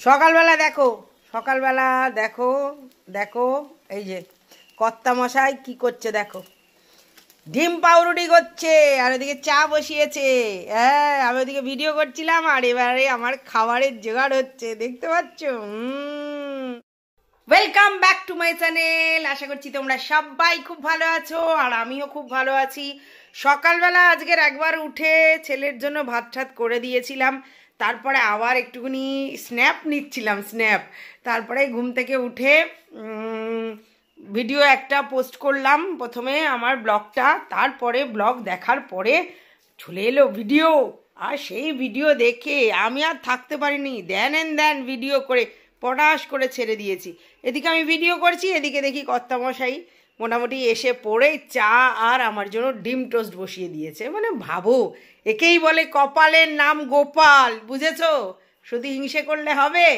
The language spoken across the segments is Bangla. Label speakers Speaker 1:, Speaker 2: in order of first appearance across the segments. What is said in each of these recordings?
Speaker 1: সকালবেলা দেখো দেখো দেখো এই যে কর্তা মশাই কি করছে দেখো, ডিম পাউরুটি করছে আর ওদিকে চা বসিয়েছে। হ্যাঁ, আমি ওদিকে ভিডিও করছিলাম আর এবারে আমার খাবারের জোগাড় হচ্ছে, দেখতে পাচ্ছ। Welcome back to my channel. আশা করছি তোমরা সবাই খুব ভালো আছো আর আমিও খুব ভালো আছি। সকালবেলা আজকের একবার উঠে ছেলের জন্য ভাত ঠাত করে দিয়েছিলাম, তারপরে আবার একটুখানি স্ন্যাপ নিচ্ছিলাম, তারপরে ঘুম থেকে উঠে ভিডিও একটা পোস্ট করলাম, প্রথমে আমার ব্লগটা, তারপরে ব্লগ দেখার পরে চলে এলো ভিডিও। আর সেই ভিডিও দেখে আমি আর থাকতে পারিনি, দেন ভিডিও করে পটাশ করে ছেড়ে দিয়েছি। এদিকে আমি ভিডিও করছি, এদিকে দেখি কর্তামশাই মোটামুটি এসে পড়ে চা আর আমার জন্য ডিম টোস্ট বসিয়ে দিয়েছে। মানে ভাবো, একেই বলে কপালের নাম গোপাল, বুঝেছো? শুধু হিংসে করলে হবে?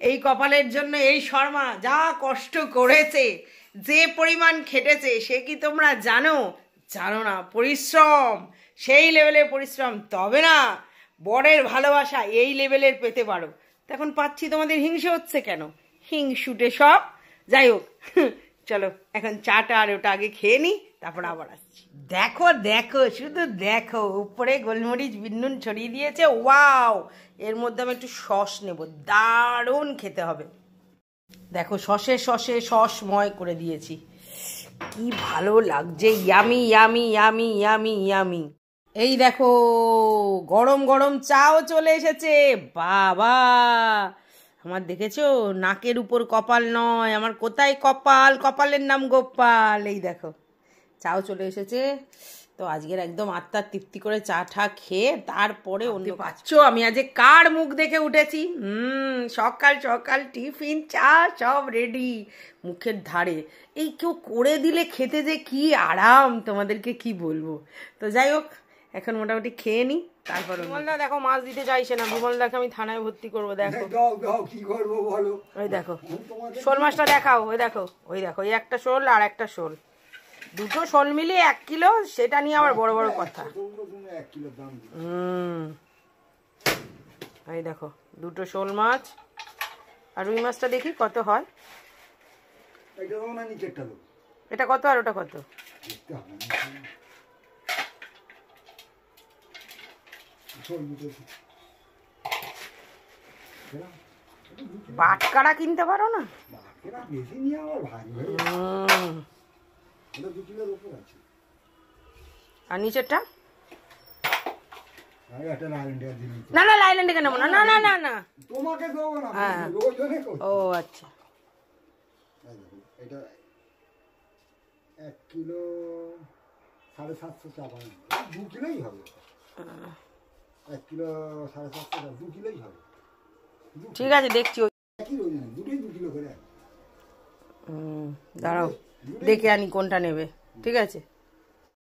Speaker 1: এই কপালের জন্য এই শর্মা যা কষ্ট করেছে, যে পরিমাণ খেটেছে, সে কি তোমরা জানো? জানো না। পরিশ্রম, সেই লেভেলের পরিশ্রম, তবে না বরের ভালোবাসা এই লেভেলের পেতে পারো। তখন পাচ্ছি, তোমাদের হিংসে হচ্ছে কেন? হিংসুটে সব। যাই হোক, চলো এখন চাটা আর ওটা আগে খেয়ে নিই, তারপর আবার আসছি। দেখো দেখো, শুধু দেখো, উপরে গোলমরিচ বিন্নুন ছড়িয়ে দিয়েছে। ওয়াও, এর মধ্যে আমি একটু সস নেব, দারুণ খেতে হবে। দেখো সসময় করে দিয়েছি, কি ভালো লাগছে। Yummy yummy yummy yummy yummy. এই দেখো গরম গরম চাও চলে এসেছে। বাবা, আমার দেখেছো নাকের উপর কপাল নয়, আমার কোথায় কপাল, কপালের নাম গোপাল। এই দেখো চাও চলে এসেছে। তো আজকের একদম আত্মার তৃপ্তি করে চা ঠা খেয়ে তারপরে অন্য পাচ্ছ আমি আজ কার মুখ দেখে উঠেছি। সকাল সকাল টিফিন চা সব রেডি মুখের ধারে। এই কেউ করে দিলে খেতে যে কি আরাম, তোমাদেরকে কি বলবো। তো যাই হোক, এখন মোটামুটি খেয়ে নি, তারপর বিমলদা দেখো মাছ দিতে চাইছে না। বিমলদাকে আমি থানায় ভর্তি করবো। দেখো
Speaker 2: কি করবো বলো।
Speaker 1: ওই দেখো শোল মাছটা দেখাও। ওই দেখো ওই একটা শোল আর একটা শোল, দুটো শোল মিলিয়ে 1 কিলো, সেটা নিয়ে আবার বড় বড় কথা। এই দেখো দুটো শোল মাছ আর রুই মাছটা দেখি কত হয়। এটা কত আর ওটা কত? বাটকারা কিনতে পারো না? আর নিচেরটা না না লাইল্যান্ডে কেন না, না না না না তোমাকে দেবো না। ও আচ্ছা,
Speaker 2: এটা 1 কিলো 750 টাকা, 2 কিলোই হবে। 1 কিলো 750 টাকা, 2 কিলোই হবে।
Speaker 1: ঠিক আছে দেখছি,
Speaker 2: দুটোই 2 কিলো করে।
Speaker 1: দাঁড়াও দেখে আনি কোনটা নেবে। ঠিক আছে,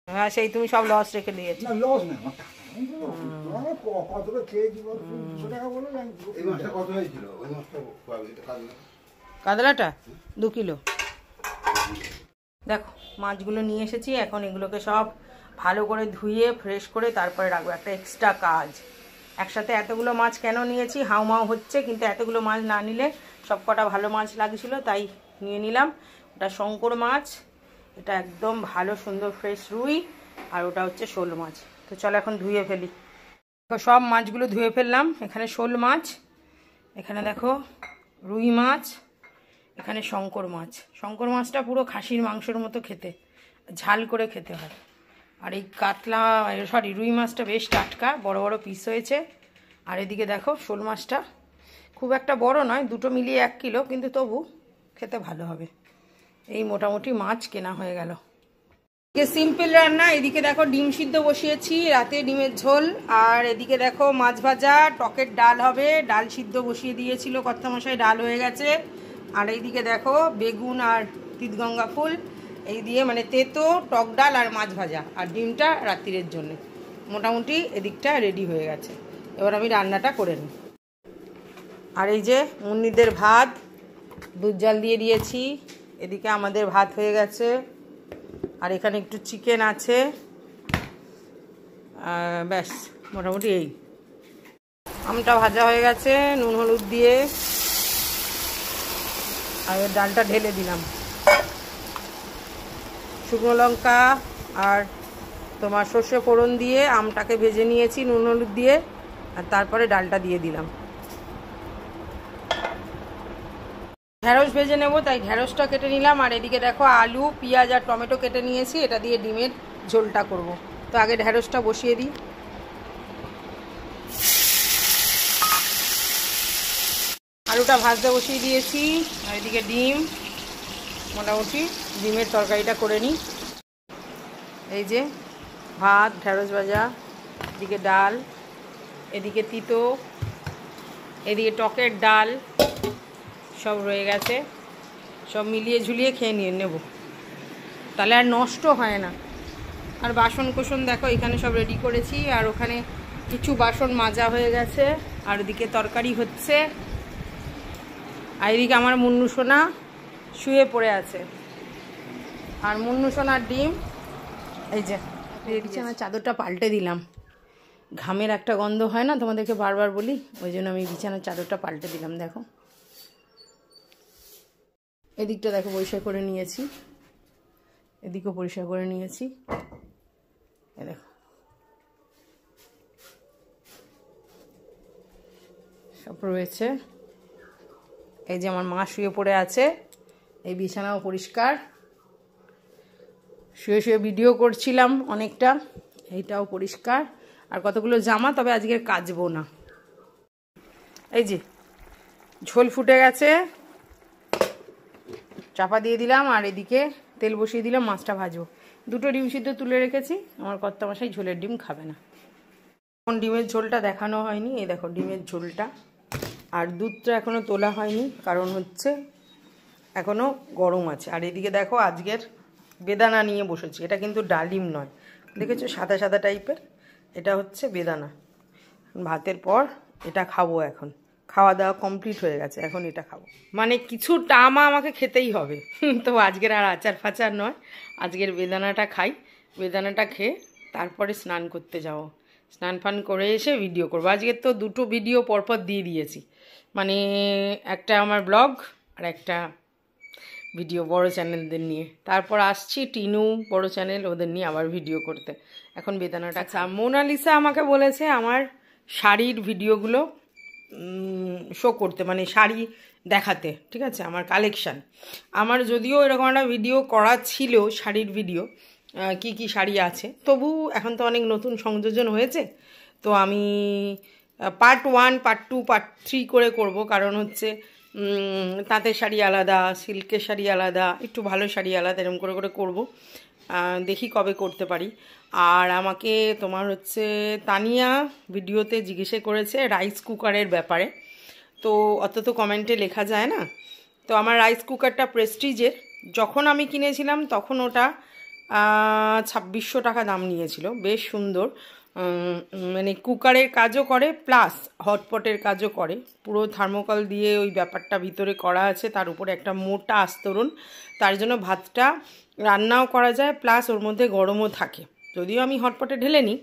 Speaker 1: হ্যাঁ সেই তুমি সব লস রেখে দিয়েছো।
Speaker 2: না লস না, কতটা খেয়ে দিব। 200 টাকা বলো। এই মাছটা কত হয়েছিল? ওই মাছটা
Speaker 1: কাতলাটা 2 কিলো। দেখো মাছগুলো নিয়ে এসেছি, এখন এগুলোকে সব ভালো করে ধুয়ে ফ্রেশ করে তারপরে রাখবো। একটা এক্সট্রা কাজ, একসাথে এতগুলো মাছ কেন নিয়েছি, হাউমাউ হচ্ছে, কিন্তু এতগুলো মাছ না নিলে সব কটা ভালো মাছ লাগছিল তাই নিয়ে নিলাম। ওটা শঙ্কর মাছ, এটা একদম ভালো সুন্দর ফ্রেশ রুই, আর ওটা হচ্ছে শোল মাছ। তো চলো এখন ধুয়ে ফেলি। সব মাছগুলো ধুয়ে ফেললাম। এখানে শোল মাছ, এখানে দেখো রুই মাছ, এখানে শঙ্কর মাছ। শঙ্কর মাছটা পুরো খাসির মাংসের মতো খেতে, ঝাল করে খেতে হয়। আর এই রুই মাছটা বেশ টাটকা, বড় বড় পিস হয়েছে। আর এদিকে দেখো শোল মাছটা খুব একটা বড় নয়, দুটো মিলিয়ে 1 কিলো, কিন্তু তবু খেতে ভালো হবে। এই মোটামুটি মাছ কেনা হয়ে গেল। সিম্পল রান্না। এদিকে দেখো ডিম সিদ্ধ বসিয়েছি, রাতে ডিমের ঝোল। আর এদিকে দেখো মাছ ভাজা, টকের ডাল হবে, ডাল সিদ্ধ বসিয়ে দিয়েছিল কর্তামশাই, ডাল হয়ে গেছে। আর এইদিকে দেখো বেগুন আর তিতগঙ্গা ফুল এই দিয়ে, মানে তেতো টক ডাল আর মাছ ভাজা, আর ডিমটা রাত্রিরের জন্য। মোটামুটি এদিকটা রেডি হয়ে গেছে, এবার আমি রান্নাটা করে নিই। আর এই যে মুন্নিদের ভাত, দুধ জাল দিয়ে দিয়েছি। এদিকে আমাদের ভাত হয়ে গেছে, আর এখানে একটু চিকেন আছে, ব্যাস মোটামুটি এই। আমটা ভাজা হয়ে গেছে নুন হলুদ দিয়ে। আর ডালটা ঢেলে দিলাম, শুকনো লঙ্কা আর তোমার সর্ষে ফোড়ন দিয়ে আমটাকে ভেজে নিয়েছি নুন হলুদ দিয়ে, আর তারপরে ডালটা দিয়ে দিলাম। ঢ্যাঁড়স ভেজে নেব, তাই ঢ্যাঁড়সটা কেটে নিলাম। আর এদিকে দেখো আলু পেঁয়াজ আর টমেটো কেটে নিয়েছি, এটা দিয়ে ডিমের ঝোলটা করব। তো আগে ঢ্যাঁড়সটা বসিয়ে দিই। আলুটা ভাজতে বসিয়ে দিয়েছি, আর এদিকে ডিম, মোটামুটি ডিমের তরকারিটা করে নিই। এই যে ভাত, ঢ্যাঁড়স ভাজা, এদিকে ডাল, এদিকে তিতো, এদিকে টকের ডাল, সব রয়ে গেছে। সব মিলিয়ে ঝুলিয়ে খেয়ে নিয়ে নেব, তাহলে আর নষ্ট হয় না। আর বাসন কোসন দেখো এখানে সব রেডি করেছি, আর ওখানে কিছু বাসন মাজা হয়ে গেছে, আর ওদিকে তরকারি হচ্ছে। আর এদিকে আমার মুন্নু সোনা শুয়ে পড়ে আছে, আর মুন্নু সোনার ডিম এই যে বিছানার চাদরটা পাল্টে দিলাম। ঘামের একটা গন্ধ হয় না, তোমাদেরকে বারবার বলি, ওই জন্য আমি বিছানার চাদরটা পাল্টে দিলাম। দেখো এদিকটা দেখো পরিষ্কার করে নিয়েছি, এদিকেও পরিষ্কার করে নিয়েছি। এ দেখো সব রয়েছে। এই যে আমার মা শুয়ে পড়ে আছে, এই বিছানাও পরিষ্কার। শুয়ে শুয়ে ভিডিও করছিলাম অনেকটা, এইটাও পরিষ্কার। আর কতগুলো জামা, তবে আজকে কাচবো না। এই যে ঝোল ফুটে গেছে, চাপা দিয়ে দিলাম, আর এদিকে তেল বসিয়ে দিলাম, মাছটা ভাজবো। দুটো ডিম সিদ্ধ তুলে রেখেছি, আমার কর্তামশাই ঝোলের ডিম খাবে না। এখন ডিমের ঝোলটা দেখানো হয়নি, এই দেখো ডিমের ঝোলটা। আর দুধটা এখনও তোলা হয়নি, কারণ হচ্ছে এখনও গরম আছে। আর এদিকে দেখো আজকের বেদানা নিয়ে বসেছি, এটা কিন্তু ডালিম নয়, দেখেছো সাদা সাদা টাইপের, এটা হচ্ছে বেদানা। ভাতের পর এটা খাবো, এখন খাওয়া দাওয়া কমপ্লিট হয়ে গেছে, এখন এটা খাবো। মানে কিছু টামা আমাকে খেতেই হবে। তো আজকের আর আচার ফাচার নয়, আজকের বেদানাটা খাই। বেদানাটা খেয়ে তারপরে স্নান করতে যাবো, স্নান ফান করে এসে ভিডিও করবো। আজকের তো দুটো ভিডিও পরপর দিয়ে দিয়েছি, মানে একটা আমার ব্লগ আর একটা ভিডিও বড় চ্যানেলদের নিয়ে। তারপর আসছি টিনু বড় চ্যানেল, ওদের নিয়ে আবার ভিডিও করতে। এখন বেদানাটা মোনালিসা আমাকে বলেছে আমার শাড়ির ভিডিওগুলো শো করতে, মানে শাড়ি দেখাতে, ঠিক আছে, আমার কালেকশান। আমার যদিও এরকম একটা ভিডিও করা ছিল শাড়ির ভিডিও, কি কি শাড়ি আছে, তবু এখন তো অনেক নতুন সংযোজন হয়েছে। তো আমি পার্ট 1, পার্ট 2, পার্ট 3 করে করব, কারণ হচ্ছে তাঁতের শাড়ি আলাদা, সিল্কের শাড়ি আলাদা, একটু ভালো শাড়ি আলাদা, এরকম করে করে করব। দেখি কবে করতে পারি। আর আমাকে তোমার হচ্ছে তানিয়া ভিডিওতে জিজ্ঞেস করেছে রাইস কুকারের ব্যাপারে, তো অত তো কমেন্টে লেখা যায় না। তো আমার রাইস কুকারটা প্রেস্টিজের, যখন আমি কিনেছিলাম তখন ওটা 2600 টাকা দাম নিয়েছিল। বেশ সুন্দর, মানে কুকারের কাজও করে প্লাস হটপটের কাজও করে, পুরো থার্মোকল দিয়ে ওই ব্যাপারটা ভিতরে করা আছে, তার উপরে একটা মোটা আস্তরণ, তার জন্য ভাতটা রান্নাও করা যায় প্লাস ওর মধ্যে গরমও থাকে, যদিও আমি হটপটে ঢেলে নিই।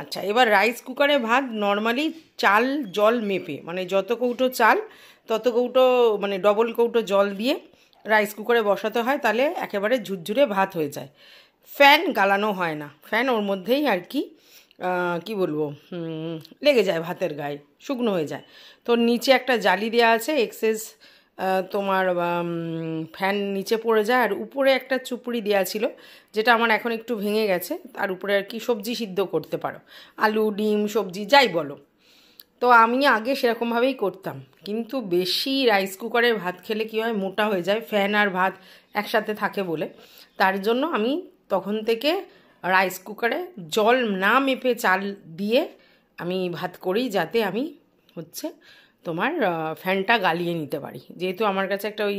Speaker 1: আচ্ছা, এবার রাইস কুকারে ভাত নর্মালি চাল জল মেপে, মানে যত কৌটো চাল তত কৌটো, মানে ডবল কৌটো জল দিয়ে রাইস কুকারে বসাতে হয়, তাহলে একেবারে ঝুরঝুরে ভাত হয়ে যায়। ফ্যান গালানো হয় না, ফ্যান ওর মধ্যেই আর কি বলবো, লেগে যায় ভাতের গায়ে, শুকনো হয়ে যায়। তো নিচে একটা জালি দেওয়া আছে, এক্সেস তোমার ফ্যান নিচে পড়ে যায়, আর উপরে একটা চুপড়ি দেওয়া ছিল, যেটা আমার এখন একটু ভেঙে গেছে, তার উপরে আর কি সবজি সিদ্ধ করতে পারো, আলু ডিম সবজি যাই বলো। তো আমি আগে সেরকমভাবেই করতাম, কিন্তু বেশি রাইস কুকারের ভাত খেলে কী হয়, মোটা হয়ে যায়, ফ্যান আর ভাত একসাথে থাকে বলে। তার জন্য আমি তখন থেকে রাইস কুকারে জল না মেপে চাল দিয়ে আমি ভাত করি, যাতে আমি হচ্ছে তোমার ফ্যানটা গালিয়ে নিতে পারি। যেহেতু আমার কাছে একটা ওই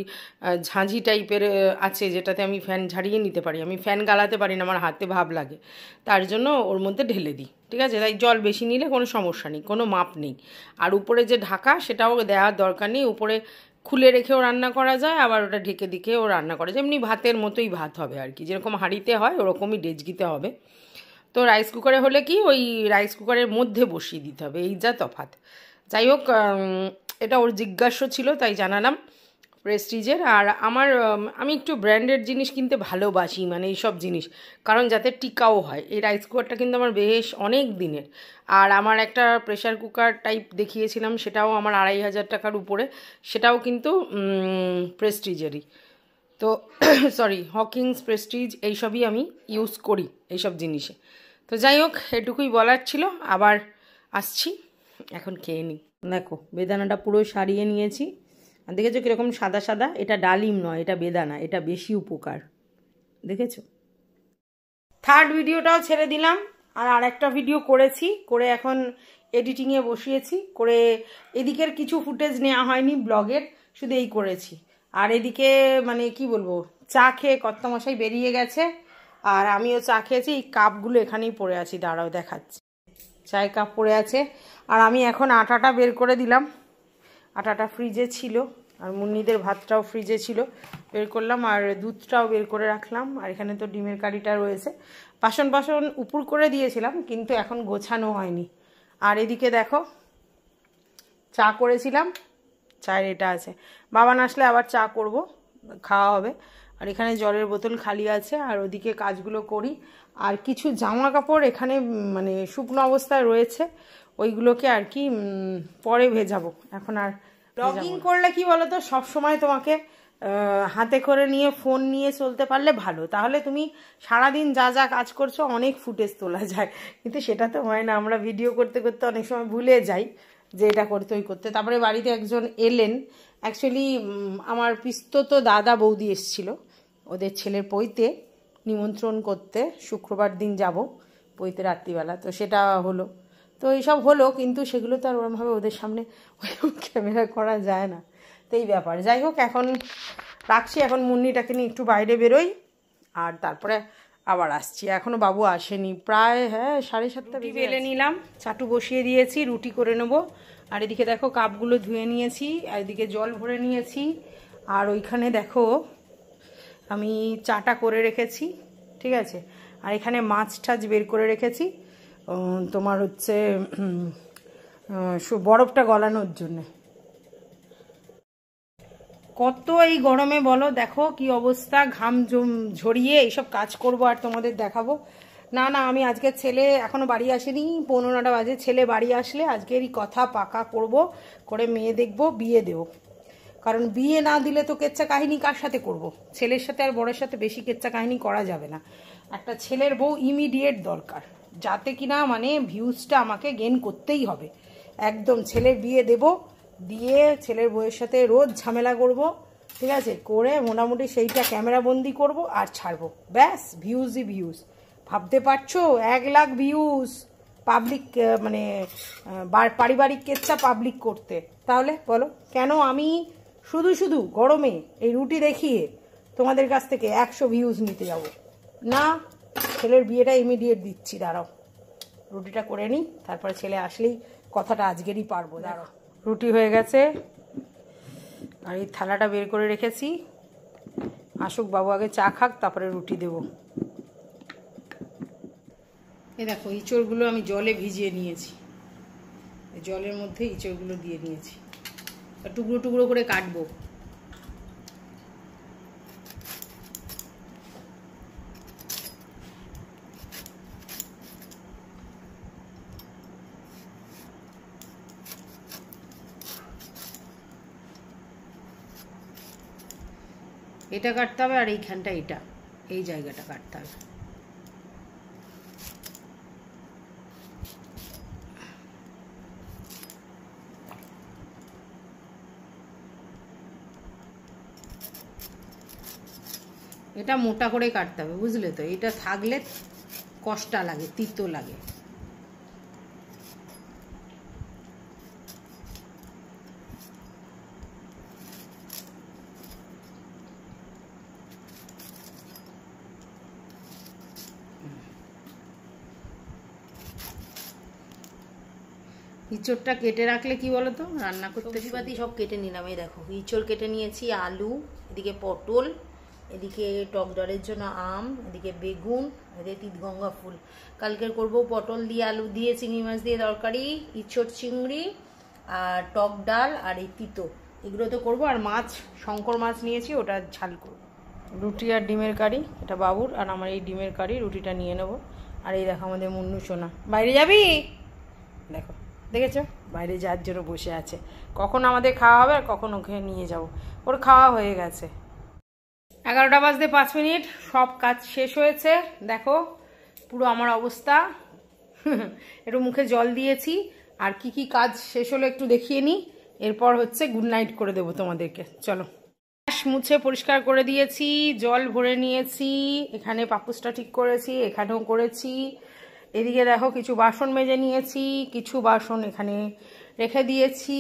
Speaker 1: ঝাঁঝি টাইপের আছে, যেটাতে আমি ফ্যান ঝাড়িয়ে নিতে পারি, আমি ফ্যান গালাতে পারি না, আমার হাতে ভাব লাগে, তার জন্য ওর মধ্যে ঢেলে দিই, ঠিক আছে। তাই জল বেশি নিলে কোনো সমস্যা নেই, কোনো মাপ নেই। আর উপরে যে ঢাকা, সেটাও দেওয়ার দরকার নেই, উপরে খুলে রেখেও রান্না করা যায়, আবার ওটা ঢেকে দিকেও রান্না করা যায়, এমনি ভাতের মতোই ভাত হবে আর কি, যেরকম হাঁড়িতে হয় ওরকমই ডেচকিতে হবে। তো রাইস কুকারে হলে কি, ওই রাইস কুকারের মধ্যে বসিয়ে দিতে হবে, এই যা তফাৎ। যাই হোক, এটা ওর জিজ্ঞাসা ছিল তাই জানালাম। প্রেস্টিজের। আর আমি একটু ব্র্যান্ডেড জিনিস কিনতে ভালোবাসি, মানে এইসব জিনিস, কারণ যাতে টিকাও হয়। এই রাইস কুকারটা কিন্তু আমার বেশ অনেক দিনের। আর আমার একটা প্রেশার কুকার টাইপ দেখিয়েছিলাম, সেটাও আমার 2500 টাকার উপরে, সেটাও কিন্তু প্রেস্টিজেরই। তো সরি, হকিংস, প্রেস্টিজ এইসবই আমি ইউজ করি এইসব জিনিসে। তো যাই হোক, এটুকুই বলার ছিল। আবার আসছি, এখন খেয়ে নিই। দেখো বেদানাটা পুরো সারিয়ে নিয়েছি, আর দেখেছো কীরকম সাদা সাদা? এটা ডালিম নয়, এটা বেদানা, এটা বেশি উপকার, দেখেছো? থার্ড ভিডিওটাও ছেড়ে দিলাম, আর একটা ভিডিও করেছি, করে এখন এডিটিংয়ে বসিয়েছি, করে এদিকের কিছু ফুটেজ নেওয়া হয়নি ব্লগের, শুধু এই করেছি। আর এদিকে মানে কি বলবো, চা খেয়ে কর্তামশাই বেরিয়ে গেছে, আর আমিও চা খেয়েছি। এই কাপগুলো এখানেই পড়ে আছি, দাঁড়াও দেখাচ্ছি। চায়ের কাপ পড়ে আছে, আর আমি এখন আটাটা বের করে দিলাম। আটাটা ফ্রিজে ছিল, আর মুন্নিদের ভাতটাও ফ্রিজে ছিল, বের করলাম, আর দুধটাও বের করে রাখলাম। আর এখানে তো ডিমের কারিটা রয়েছে। বাসন উপর করে দিয়েছিলাম, কিন্তু এখন গোছানো হয়নি। আর এদিকে দেখো চা করেছিলাম, চায়ের এটা আছে। বাবা না আসলে আবার চা করব, খাওয়া হবে। আর এখানে জলের বোতল খালি আছে, আর ওদিকে কাজগুলো করি। আর কিছু জামা কাপড় এখানে মানে শুকনো অবস্থায় রয়েছে, ওইগুলোকে আর কি পরে ভেজাবো। এখন আর ব্লগিং করলে কি বলতো, সবসময় তোমাকে হাতে করে নিয়ে ফোন নিয়ে চলতে পারলে ভালো, তাহলে তুমি সারাদিন যা যা কাজ করছো অনেক ফুটেজ তোলা যায়। কিন্তু সেটা তো হয় না, আমরা ভিডিও করতে করতে অনেক সময় ভুলে যাই যে এটা করতে ওই করতে। তারপরে বাড়িতে একজন এলেন, অ্যাকচুয়ালি আমার পিস্তত দাদা বৌদি এসেছিল ওদের ছেলের পৈতে নিমন্ত্রণ করতে, শুক্রবার দিন যাব পৈতে রাত্রিবেলা, তো সেটা হলো। তো এইসব হলো, কিন্তু সেগুলো তো আর ওরমভাবে ওদের সামনে ক্যামেরা করা যায় না, তো এই ব্যাপার। যাই হোক, এখন রাখছি, এখন মুন্নিটাকে নিয়ে একটু বাইরে বেরোই, আর তারপরে আবার আসছি। এখনও বাবু আসেনি, প্রায় 7:30 বেলে নিলাম, চাটু বসিয়ে দিয়েছি, রুটি করে নেব। আর এদিকে দেখো কাপগুলো ধুয়ে নিয়েছি, আর এদিকে জল ভরে নিয়েছি। আর ওইখানে দেখো আমি চাটা করে রেখেছি, ঠিক আছে। আর এখানে মাছ টাছ বের করে রেখেছি, তোমার হচ্ছে বরফটা গলানোর জন্যে। কত এই গরমে বলো, দেখো কি অবস্থা, ঘাম ঝরিয়ে এইসব কাজ করব আর তোমাদের দেখাবো না। আমি আজকে ছেলে এখনো বাড়ি আসেনি, 9:15 বাজে। ছেলে বাড়ি আসলে আজকেরই কথা পাকা করব, করে মেয়ে দেখবো, বিয়ে দেবো। কারণ বিয়ে না দিলে তো কেচ্চা কাহিনী কার সাথে করব? ছেলের সাথে আর বড়ের সাথে বেশি কেচ্চা কাহিনী করা যাবে না। একটা ছেলের বউ ইমিডিয়েট দরকার, যাতে কিনা মানে ভিউজটা আমাকে গেইন করতেই হবে। একদম ছেলের বিয়ে দেব, দিয়ে ছেলের বউয়ের সাথে রোজ ঝামেলা করব, ঠিক আছে, করে মোটামুটি সেইটা ক্যামেরা বন্দি করব আর ছাড়বো, ব্যাস। ভিউজই ভিউজ, ভাবতে পারছো? 1 লাখ ভিউজ পাবলিক, মানে পারিবারিক কেচ্চা পাবলিক করতে। তাহলে বলো কেন আমি শুধু গরমে এই রুটি দেখিয়ে তোমাদের কাছ থেকে 100 ভিউজ নিতে যাব না? ছেলের বিয়েটা ইমিডিয়েট দিচ্ছি, দাঁড়াও রুটিটা করে নিই, তারপরে ছেলে আসলেই কথাটা আজকেরই পারবো। দাঁড়াও, রুটি হয়ে গেছে, আর এই থালাটা বের করে রেখেছি। আসুক বাবু, আগে চা খাক, তারপরে রুটি দেব। এই দেখো ইঁচড়গুলো আমি জলে ভিজিয়ে নিয়েছি, জলের মধ্যে ইঁচড়গুলো দিয়ে নিয়েছি, টুকরো টুকরো করে কাটবো। এটা কাটতে হবে, আর এইখানটা এই জায়গাটা কাটতে হবে। এটা মোটা করে কাটতে হবে, বুঝলে তো? এটা থাকলে কষ্ট লাগে, তিতো লাগে। ইঁচড়টা কেটে রাখলে কি বলতো, রান্না করতে সবজিপাতি সব কেটে নিলাম। এই দেখো ইঁচড় কেটে নিয়েছি, আলু, এদিকে পটল, এদিকে টক ডালের জন্য আম, এদিকে বেগুন, এদিকে তিতগঙ্গা ফুল। কালকের করব পটল দিয়ে আলু দিয়ে চিংড়ি মাছ দিয়ে তরকারি, ইঁচড় চিংড়ি, আর টক ডাল, আর এই তিতো এগুলো তো করবো। আর মাছ, শঙ্কর মাছ নিয়েছি, ওটা ঝাল করবো। রুটি আর ডিমের কারি, এটা বাবুর, আর আমার এই ডিমের কারি, রুটিটা নিয়ে নেবো। আর এই দেখো আমাদের মুন্নু সোনা, বাইরে যাবি? দেখো, দেখেছো বাইরে যার জন্য বসে আছে। কখন আমাদের খাওয়া হবে আর কখন ওকে নিয়ে যাব। ওর খাওয়া হয়ে গেছে। 11টা বাজতে 5 মিনিট, সব কাজ শেষ হয়েছে। দেখো পুরো আমার অবস্থা। একটু মুখে জল দিয়েছি। আর কি কি কাজ শেষ হলো একটু দেখিয়ে নিই, এরপর হচ্ছে গুড নাইট করে দেবো তোমাদেরকে। চলো। মুছে পরিষ্কার করে দিয়েছি, জল ভরে নিয়েছি, এখানে পাপুসটা ঠিক করেছি, এখানেও করেছি। এদিকে দেখো কিছু বাসন মেজে নিয়েছি, কিছু বাসন এখানে রেখে দিয়েছি।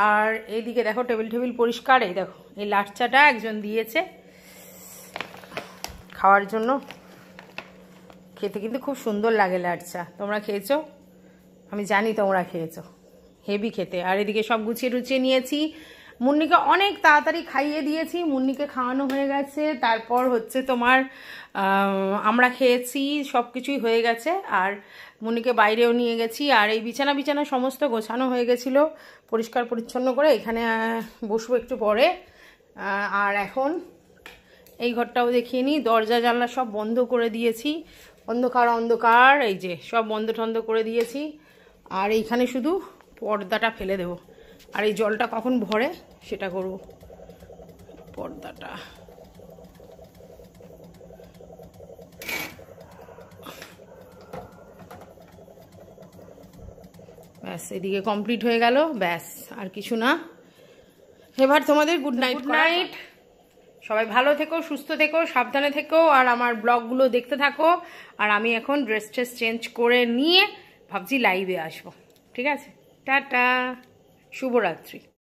Speaker 1: আর এইদিকে দেখো টেবিল পরিষ্কার। এই দেখো এই লাচ্চাটা একজন দিয়েছে খাওয়ার জন্য, খেতে কিন্তু খুব সুন্দর লাগে লাচ্চা। তোমরা খেয়েছো? আমি জানি তোমরা খেয়েছো, হেভি খেতে। আর এদিকে সব গুছিয়ে টুছিয়ে নিয়েছি। মুন্নিকে অনেক তাড়াতাড়ি খাইয়ে দিয়েছি, মুন্নিকে খাওয়ানো হয়ে গেছে। তারপর হচ্ছে তোমার আমরা খেয়েছি, সব কিছুই হয়ে গেছে। আর মুন্নিকে বাইরেও নিয়ে গেছি। আর এই বিছানা সমস্ত গোছানো হয়ে গেছিলো পরিষ্কার পরিচ্ছন্ন করে। এখানে বসবো একটু পরে। আর এখন এই ঘরটাও দেখিয়ে নিই। দরজা জানলা সব বন্ধ করে দিয়েছি, অন্ধকার। এই যে সব বন্ধ টন্ধ করে দিয়েছি। আর এইখানে শুধু পর্দাটা ফেলে দেবো। আর এই জলটা কখন ভরে সেটা করব। পর্দাটা ব্যাস, এদিকে কমপ্লিট হয়ে গেল। ব্যাস আর কিছু না। এবার তোমাদের গুড নাইট। সবাই ভালো থেকো, সুস্থ থেকো, সাবধানে থেকো। আর আমার ব্লগগুলো দেখতে থাকো। আর আমি এখন ড্রেস চেঞ্জ করে নিয়ে ভাবছি লাইভে আসবো। ঠিক আছে, টাটা, শুভরাত্রি।